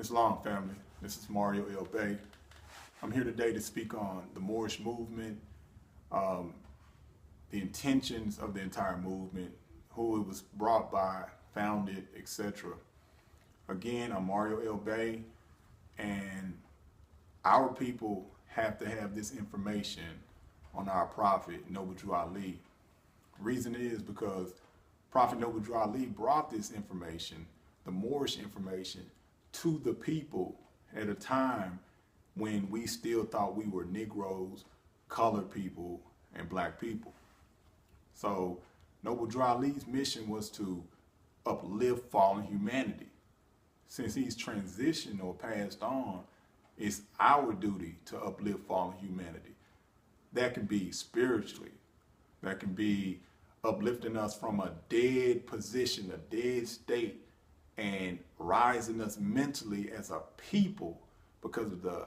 Islam family. This is Moreno Bey. I'm here today to speak on the Moorish movement, the intentions of the entire movement, who it was brought by, founded, etc. Again, I'm Moreno Bey, and our people have to have this information on our prophet, Noble Drew Ali. Reason is because Prophet Noble Drew Ali brought this information, the Moorish information, to the people at a time when we still thought we were Negroes, colored people, and black people. So Noble Drew Ali's mission was to uplift fallen humanity. Since he's transitioned or passed on, it's our duty to uplift fallen humanity. That can be spiritually, that can be uplifting us from a dead position, a dead state, and rising us mentally as a people because of the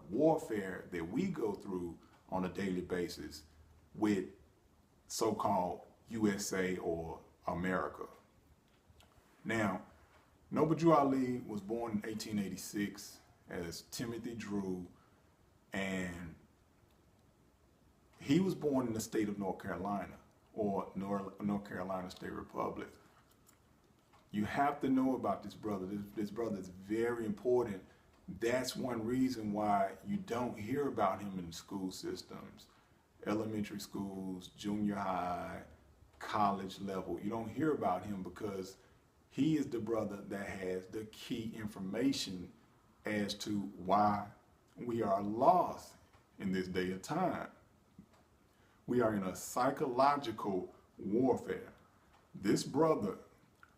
warfare that we go through on a daily basis with so-called USA or America. Now, Noble Drew Ali was born in 1886 as Timothy Drew, and he was born in the state of North Carolina, or North Carolina State Republic. You have to know about this brother. This brother is very important. That's one reason why you don't hear about him in the school systems, elementary schools, junior high, college level. You don't hear about him because he is the brother that has the key information as to why we are lost in this day of time. We are in a psychological warfare. This brother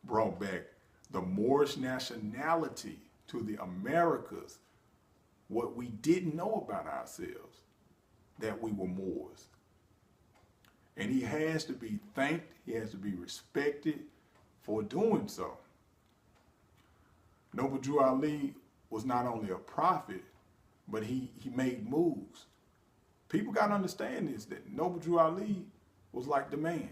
brought back the Moorish nationality to the Americas, what we didn't know about ourselves, that we were Moors. And he has to be thanked, he has to be respected for doing so. Noble Drew Ali was not only a prophet, but he made moves. People got to understand this, that Noble Drew Ali was like the man.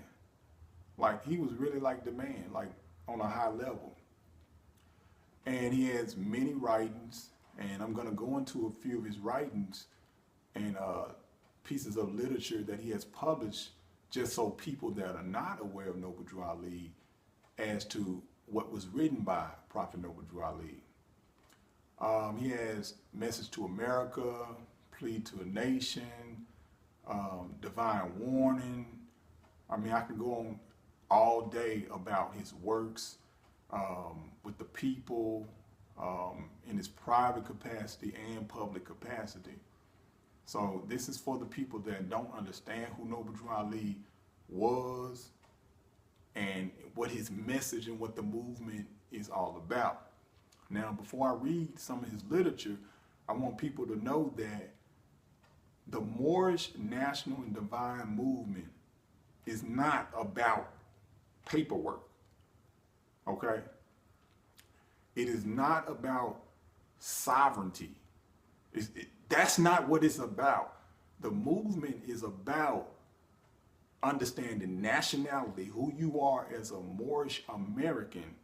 Like, he was really like the man, like on a high level. And he has many writings, and I'm going to go into a few of his writings and pieces of literature that he has published, just so people that are not aware of Noble Drew Ali as to what was written by Prophet Noble Drew Ali. He has Message to America, Plea to a Nation, Divine Warning. I mean, I can go on all day about his works with the people in his private capacity and public capacity. So this is for the people that don't understand who Noble Drew Ali was and what his message and what the movement is all about. Now, before I read some of his literature, I want people to know that the Moorish National and Divine Movement is not about paperwork, okay? It is not about sovereignty. That's not what it's about. The movement is about understanding nationality, who you are as a Moorish American,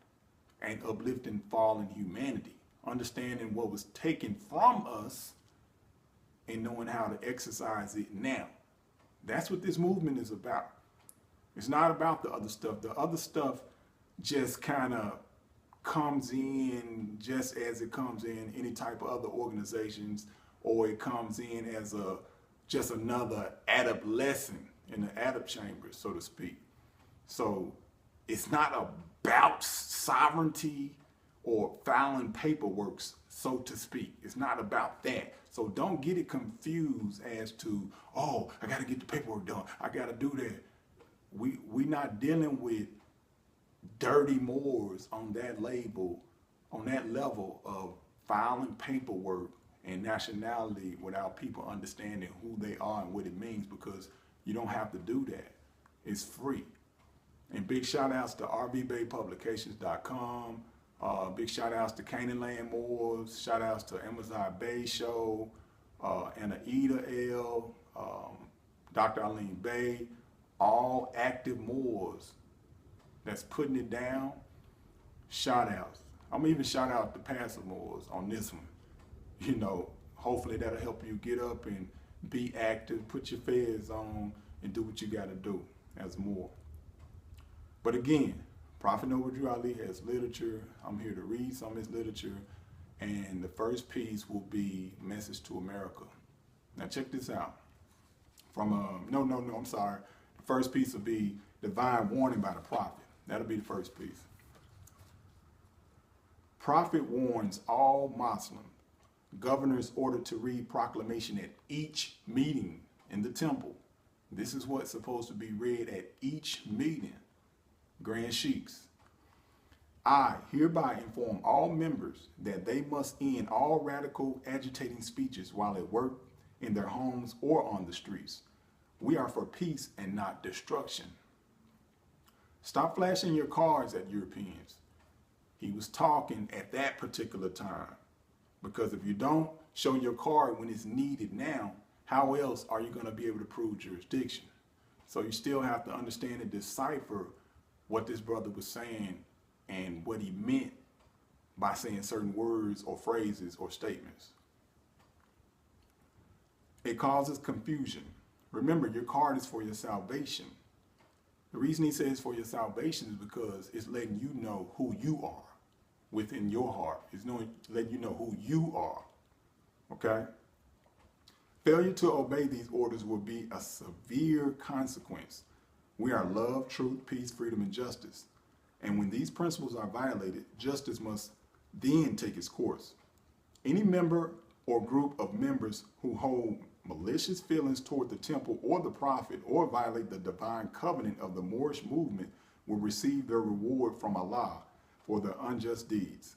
and uplifting fallen humanity, understanding what was taken from us and knowing how to exercise it now. That's what this movement is about. It's not about the other stuff. The other stuff just kind of comes in just as it comes in any type of other organizations, or it comes in as just another adept lesson in the adept chamber, so to speak. So it's not about sovereignty or filing paperwork, so to speak. It's not about that. So don't get it confused as to, oh, I got to get the paperwork done. I got to do that. We're not dealing with dirty Moors on that label, on that level of filing paperwork and nationality without people understanding who they are and what it means, because you don't have to do that. It's free. And big shout outs to rvbaypublications.com. Big shout outs to Canaan Land Moors. Shout outs to Amazon Bay Show, Anna Ida L, Dr. Arlene Bay, all active Moors that's putting it down. Shout outs. I'm gonna even shout out the Pastor Moors on this one. You know, hopefully that'll help you get up and be active, put your feds on, and do what you gotta do as Moor. But again, Prophet Noble Drew Ali has literature. I'm here to read some of his literature. And the first piece will be Message to America. Now check this out. I'm sorry. The first piece will be Divine Warning by the Prophet. That'll be the first piece. Prophet warns all Muslim governors ordered to read proclamation at each meeting in the temple. This is what's supposed to be read at each meeting. Grand Sheiks. I hereby inform all members that they must end all radical agitating speeches while at work, in their homes, or on the streets. We are for peace and not destruction. Stop flashing your cards at Europeans. He was talking at that particular time. Because if you don't show your card when it's needed now, how else are you going to be able to prove jurisdiction? So you still have to understand and decipher what this brother was saying and what he meant by saying certain words or phrases or statements. It causes confusion. Remember, your card is for your salvation. The reason he says for your salvation is because it's letting you know who you are within your heart. It's letting you know who you are. Okay? Failure to obey these orders will be a severe consequence. We are love, truth, peace, freedom, and justice. And when these principles are violated, justice must then take its course. Any member or group of members who hold malicious feelings toward the temple or the prophet or violate the divine covenant of the Moorish movement will receive their reward from Allah for their unjust deeds.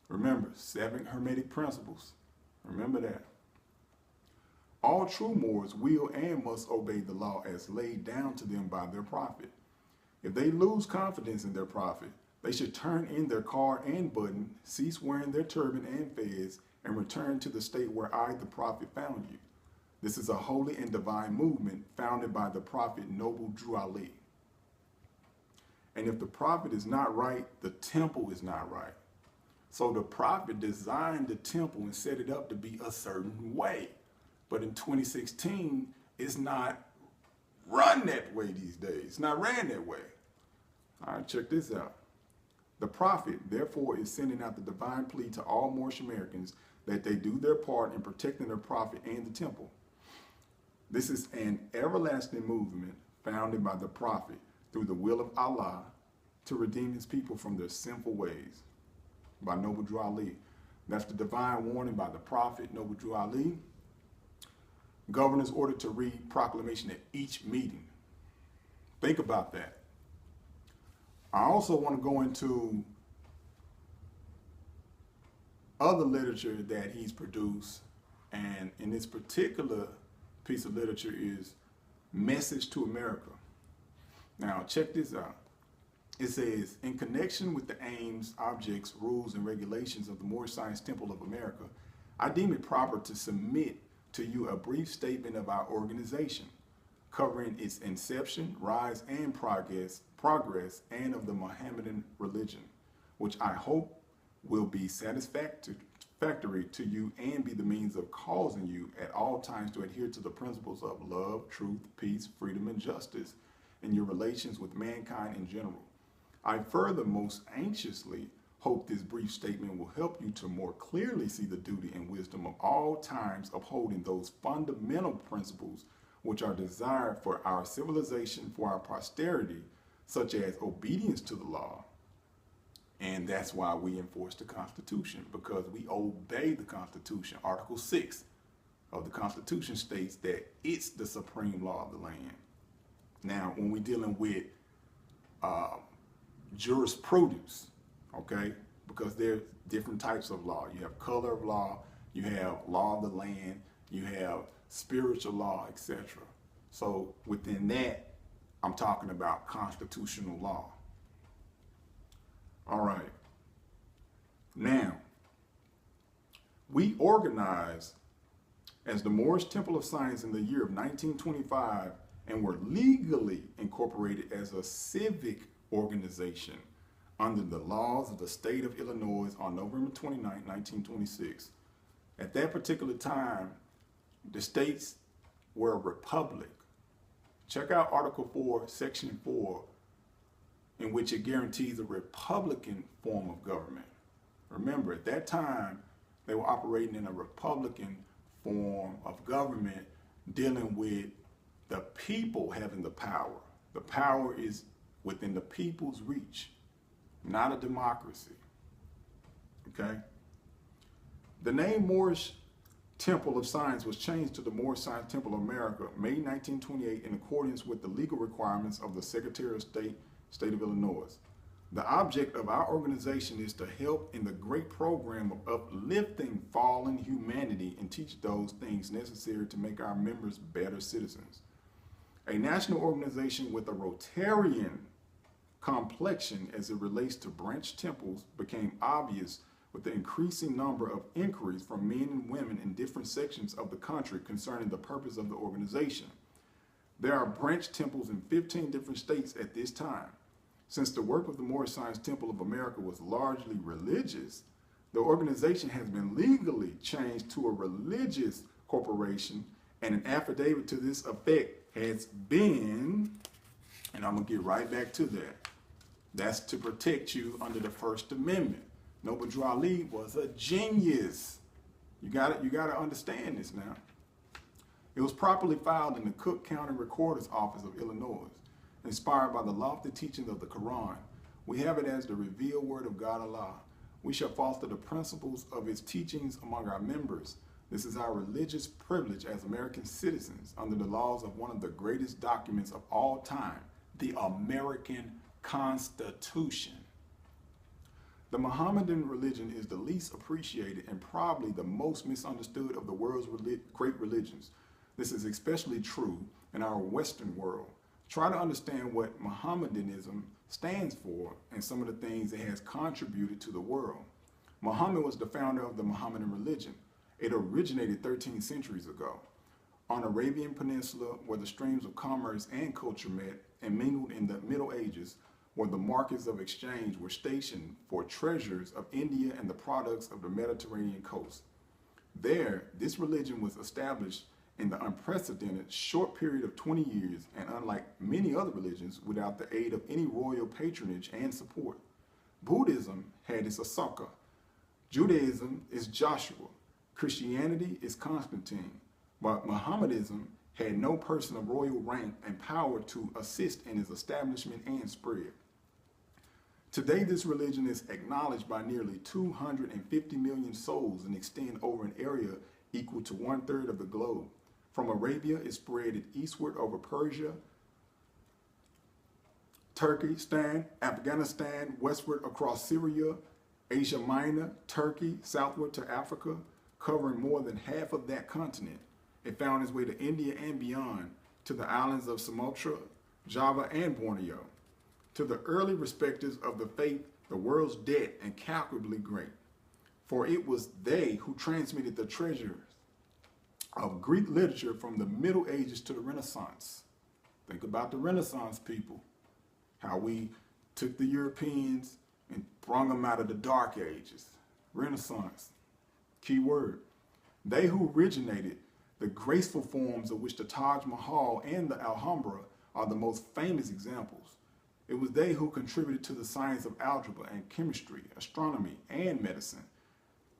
Remember, 7 Hermetic principles. Remember that. All true Moors will and must obey the law as laid down to them by their prophet. If they lose confidence in their prophet, they should turn in their card and button, cease wearing their turban and fez, and return to the state where I, the prophet, found you. This is a holy and divine movement founded by the prophet Noble Drew Ali. And if the prophet is not right, the temple is not right. So the prophet designed the temple and set it up to be a certain way. But in 2016, it's not run that way these days. It's not ran that way. All right, check this out. The prophet, therefore, is sending out the divine plea to all Moorish Americans that they do their part in protecting their prophet and the temple. This is an everlasting movement founded by the prophet through the will of Allah to redeem his people from their sinful ways. By Noble Drew Ali. That's the divine warning by the prophet Noble Drew Ali. Governors ordered to read proclamation at each meeting. Think about that. I also want to go into other literature that he's produced, and in this particular piece of literature is Message to America. Now check this out. It says, in connection with the aims, objects, rules, and regulations of the Moorish Science Temple of America, I deem it proper to submit to you a brief statement of our organization, covering its inception, rise, and progress, and of the Mohammedan religion, which I hope will be satisfactory to you and be the means of causing you at all times to adhere to the principles of love, truth, peace, freedom, and justice in your relations with mankind in general. I further most anxiously hope this brief statement will help you to more clearly see the duty and wisdom of all times upholding those fundamental principles which are desired for our civilization, for our posterity, such as obedience to the law. And that's why we enforce the Constitution, because we obey the Constitution. Article 6 of the Constitution states that it's the supreme law of the land. Now, when we're dealing with jurisprudence, okay, because there's different types of law. You have color of law, you have law of the land, you have spiritual law, etc. So within that, I'm talking about constitutional law. All right. Now, we organized as the Moorish Temple of Science in the year of 1925 and were legally incorporated as a civic organization under the laws of the state of Illinois on November 29, 1926. At that particular time, the states were a republic. Check out Article 4, Section 4, in which it guarantees a republican form of government. Remember, at that time, they were operating in a republican form of government, dealing with the people having the power. The power is within the people's reach, not a democracy. Okay? The name Moorish Temple of Science was changed to the Moorish Science Temple of America, May 1928, in accordance with the legal requirements of the Secretary of State, State of Illinois. The object of our organization is to help in the great program of uplifting fallen humanity and teach those things necessary to make our members better citizens. A national organization with a Rotarian complexion as it relates to branch temples became obvious with the increasing number of inquiries from men and women in different sections of the country concerning the purpose of the organization. There are branch temples in 15 different states at this time. Since the work of the Moorish Science Temple of America was largely religious, the organization has been legally changed to a religious corporation, and an affidavit to this effect has been, and I'm going to get right back to that. That's to protect you under the First Amendment. Noble Drew Ali was a genius. You got to understand this now. It was properly filed in the Cook County Recorder's Office of Illinois. Inspired by the lofty teachings of the Quran, we have it as the revealed word of God Allah. We shall foster the principles of its teachings among our members. This is our religious privilege as American citizens under the laws of one of the greatest documents of all time, the American Constitution. The Mohammedan religion is the least appreciated and probably the most misunderstood of the world's great religions. This is especially true in our Western world. Try to understand what Mohammedanism stands for and some of the things it has contributed to the world. Muhammad was the founder of the Mohammedan religion. It originated 13 centuries ago. On Arabian Peninsula, where the streams of commerce and culture met and mingled in the Middle Ages, where the markets of exchange were stationed for treasures of India and the products of the Mediterranean coast. There, this religion was established in the unprecedented short period of 20 years, and unlike many other religions, without the aid of any royal patronage and support. Buddhism had its Ashoka. Judaism is Joshua. Christianity is Constantine. But Mohammedanism had no person of royal rank and power to assist in its establishment and spread. Today, this religion is acknowledged by nearly 250 million souls and extend over an area equal to 1/3 of the globe. From Arabia, it spread eastward over Persia, Turkestan, Afghanistan, westward across Syria, Asia Minor, Turkey, southward to Africa, covering more than half of that continent. It found its way to India and beyond, to the islands of Sumatra, Java, and Borneo. To the early respecters of the faith, the world's debt incalculably great. For it was they who transmitted the treasures of Greek literature from the Middle Ages to the Renaissance. Think about the Renaissance people, how we took the Europeans and brought them out of the Dark Ages. Renaissance, key word. They who originated the graceful forms of which the Taj Mahal and the Alhambra are the most famous examples. It was they who contributed to the science of algebra and chemistry, astronomy, and medicine.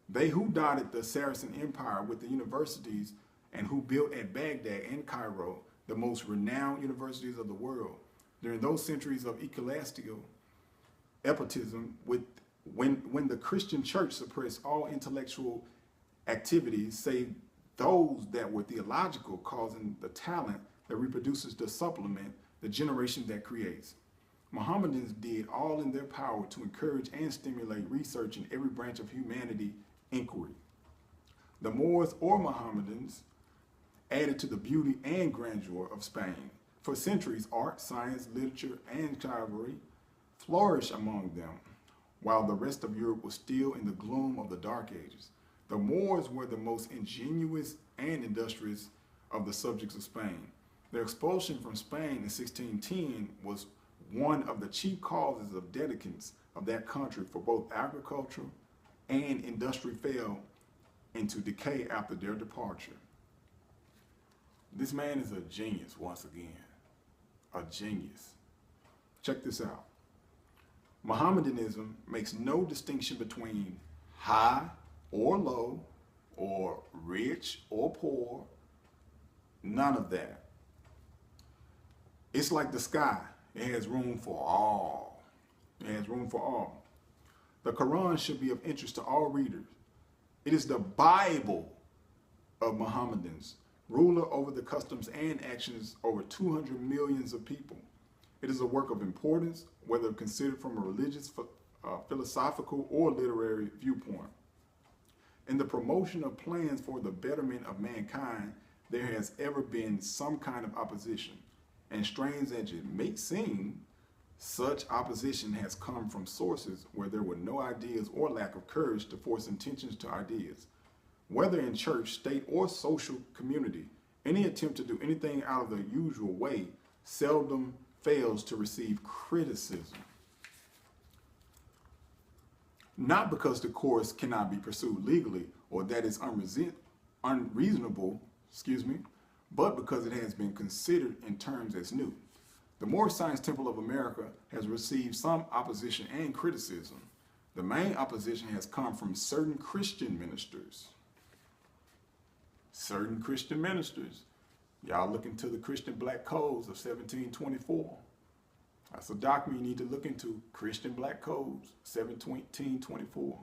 They who dotted the Saracen Empire with the universities and who built at Baghdad and Cairo the most renowned universities of the world. During those centuries of ecclesiastical despotism, when the Christian church suppressed all intellectual activities save those that were theological, causing the talent that reproduces to supplement the generation that creates. Mohammedans did all in their power to encourage and stimulate research in every branch of humanity inquiry. The Moors or Mohammedans added to the beauty and grandeur of Spain. For centuries, art, science, literature, and chivalry flourished among them, while the rest of Europe was still in the gloom of the Dark Ages. The Moors were the most ingenious and industrious of the subjects of Spain. Their expulsion from Spain in 1610 was one of the chief causes of decadence of that country for both agriculture and industry fell into decay after their departure. This man is a genius once again, a genius. Check this out. Mohammedanism makes no distinction between high or low, or rich or poor, none of that. It's like the sky. It has room for all. It has room for all. The Quran should be of interest to all readers. It is the Bible of Mohammedans, ruler over the customs and actions over 200 millions of people. It is a work of importance, whether considered from a religious, philosophical, or literary viewpoint. In the promotion of plans for the betterment of mankind, there has ever been some kind of opposition. And strange as it may seem, such opposition has come from sources where there were no ideas or lack of courage to force intentions to ideas. Whether in church, state, or social community, any attempt to do anything out of the usual way seldom fails to receive criticism. Not because the course cannot be pursued legally or that it's unreasonable, but because it has been considered in terms as new. The Moor Science Temple of America has received some opposition and criticism. The main opposition has come from certain Christian ministers. Y'all look into the Christian Black Codes of 1724. That's a document you need to look into, Christian Black Codes, 1724.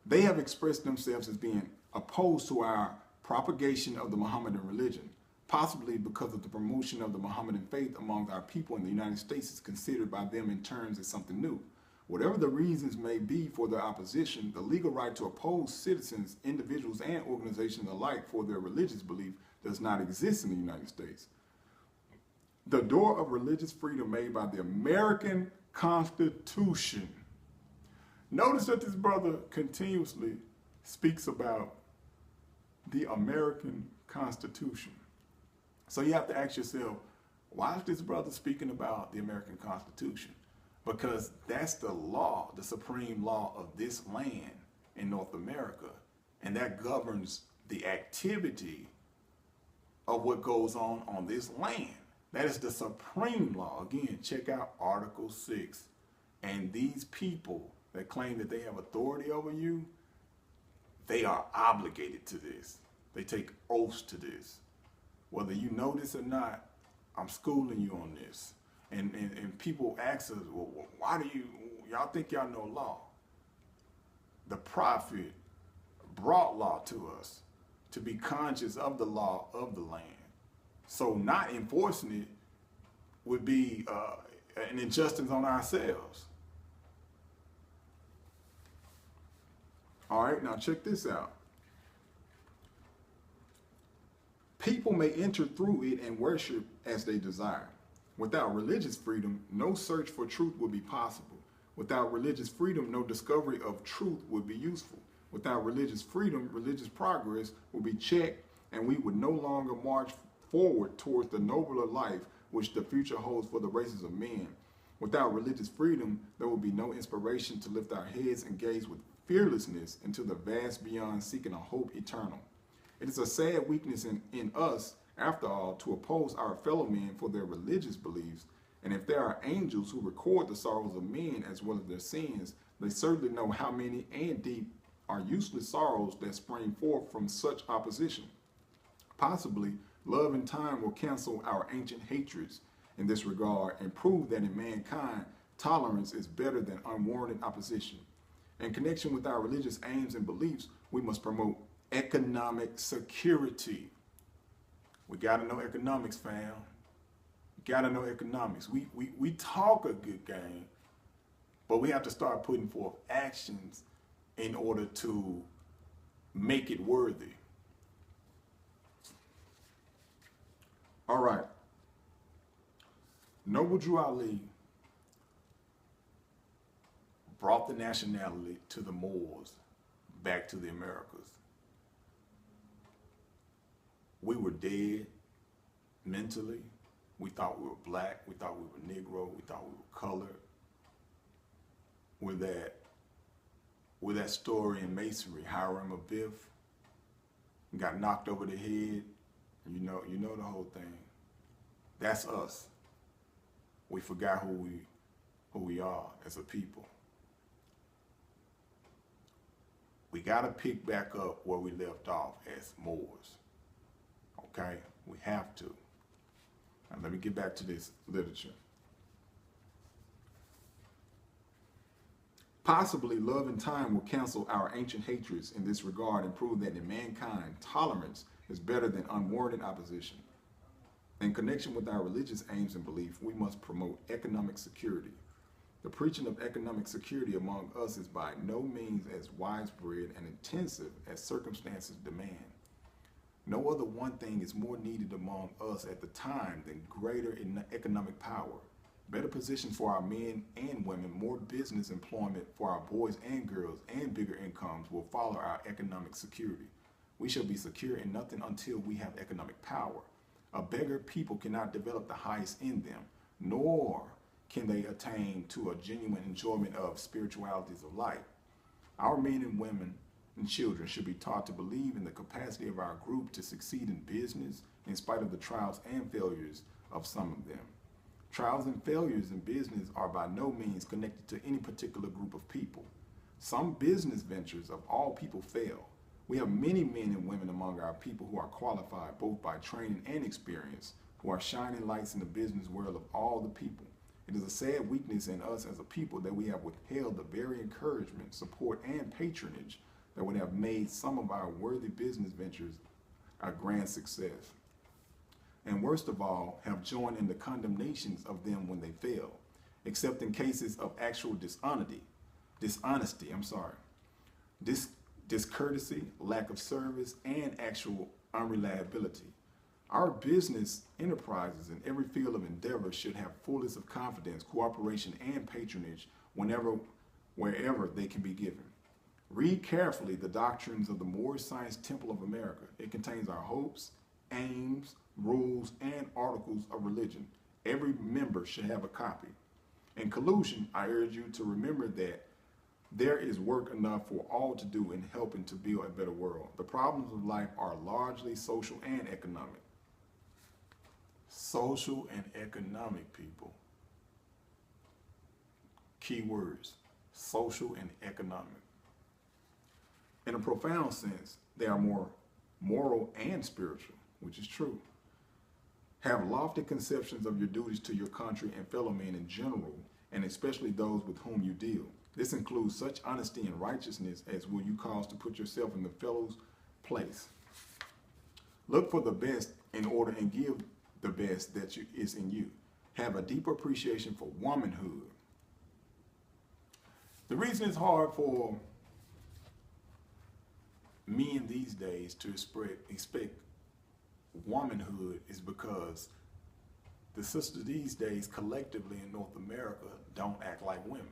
They have expressed themselves as being opposed to our propagation of the Mohammedan religion, possibly because of the promotion of the Mohammedan faith among our people in the United States is considered by them in terms as something new. Whatever the reasons may be for their opposition, the legal right to oppose citizens, individuals, and organizations alike for their religious belief does not exist in the United States. The door of religious freedom made by the American Constitution. Notice that this brother continuously speaks about the American Constitution. So you have to ask yourself, why is this brother speaking about the American Constitution? Because that's the law, the supreme law of this land in North America. And that governs the activity of what goes on this land. That is the supreme law. Again, check out Article 6. And these people that claim that they have authority over you, they are obligated to this. They take oaths to this. Whether you know this or not, I'm schooling you on this. And people ask us, well, why do y'all think y'all know law? The prophet brought law to us to be conscious of the law of the land. So not enforcing it would be an injustice on ourselves. All right, now check this out. People may enter through it and worship as they desire. Without religious freedom, no search for truth would be possible. Without religious freedom, no discovery of truth would be useful. Without religious freedom, religious progress would be checked, and we would no longer march forward towards the nobler life which the future holds for the races of men. Without religious freedom, there will be no inspiration to lift our heads and gaze with fearlessness into the vast beyond, seeking a hope eternal. It is a sad weakness in us, after all, to oppose our fellow men for their religious beliefs. And if there are angels who record the sorrows of men as well as their sins, they certainly know how many and deep are useless sorrows that spring forth from such opposition. Possibly, love and time will cancel our ancient hatreds in this regard and prove that in mankind, tolerance is better than unwarranted opposition. In connection with our religious aims and beliefs, we must promote economic security. We gotta know economics, fam. Gotta know economics. We talk a good game, but we have to start putting forth actions in order to make it worthy. All right. Noble Drew Ali brought the nationality to the Moors back to the Americas. We were dead mentally, We thought we were black. We thought we were Negro. We thought we were colored. With that story in Masonry, Hiram Abiff got knocked over the head. You know the whole thing. That's us. We forgot who we are as a people. We got to pick back up where we left off as Moors. Okay? We have to. Now let me get back to this literature. Possibly love and time will cancel our ancient hatreds in this regard and prove that in mankind, tolerance is better than unwarranted opposition. In connection with our religious aims and belief, we must promote economic security. The preaching of economic security among us is by no means as widespread and intensive as circumstances demand. No other one thing is more needed among us at the time than greater economic power, better positions for our men and women, more business employment for our boys and girls, and bigger incomes will follow our economic security. We shall be secure in nothing until we have economic power. A beggar people cannot develop the highest in them, nor can they attain to a genuine enjoyment of spiritualities of life. Our men and women and children should be taught to believe in the capacity of our group to succeed in business in spite of the trials and failures of some of them. Trials and failures in business are by no means connected to any particular group of people. Some business ventures of all people fail. We have many men and women among our people who are qualified both by training and experience, who are shining lights in the business world of all the people. It is a sad weakness in us as a people that we have withheld the very encouragement, support, and patronage that would have made some of our worthy business ventures a grand success. And worst of all, have joined in the condemnations of them when they fail, except in cases of actual dishonesty, discourtesy, lack of service, and actual unreliability. Our business enterprises in every field of endeavor should have fullness of confidence, cooperation, and patronage wherever they can be given. Read carefully the doctrines of the Moor Science Temple of America. It contains our hopes, aims, rules, and articles of religion. Every member should have a copy. In conclusion, I urge you to remember that there is work enough for all to do in helping to build a better world. The problems of life are largely social and economic. Social and economic, people. Key words: social and economic. In a profound sense, they are more moral and spiritual, which is true. Have lofty conceptions of your duties to your country and fellow men in general, and especially those with whom you deal. This includes such honesty and righteousness as will you cause to put yourself in the fellow's place. Look for the best in order and give the best that is in you. Have a deep appreciation for womanhood. The reason it's hard for men these days to expect womanhood is because the sisters these days collectively in North America don't act like women.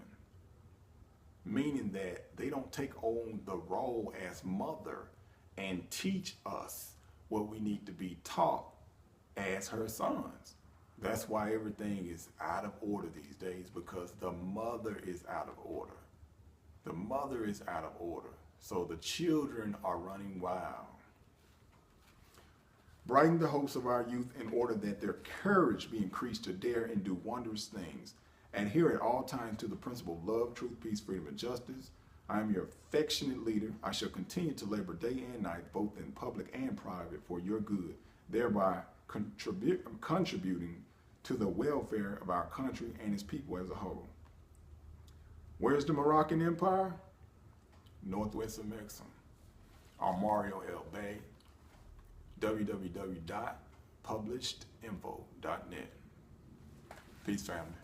Meaning that they don't take on the role as mother and teach us what we need to be taught as her sons. That's why everything is out of order these days, because the mother is out of order. The mother is out of order. So the children are running wild. Brighten the hopes of our youth in order that their courage be increased to dare and do wondrous things. Adhere at all times to the principle of love, truth, peace, freedom, and justice. I am your affectionate leader. I shall continue to labor day and night, both in public and private, for your good, thereby contributing to the welfare of our country and its people as a whole. Where's the Moroccan Empire? Northwest of Mexico. I'm Moreno Bey. www.PublishedInfo.net. Peace, family.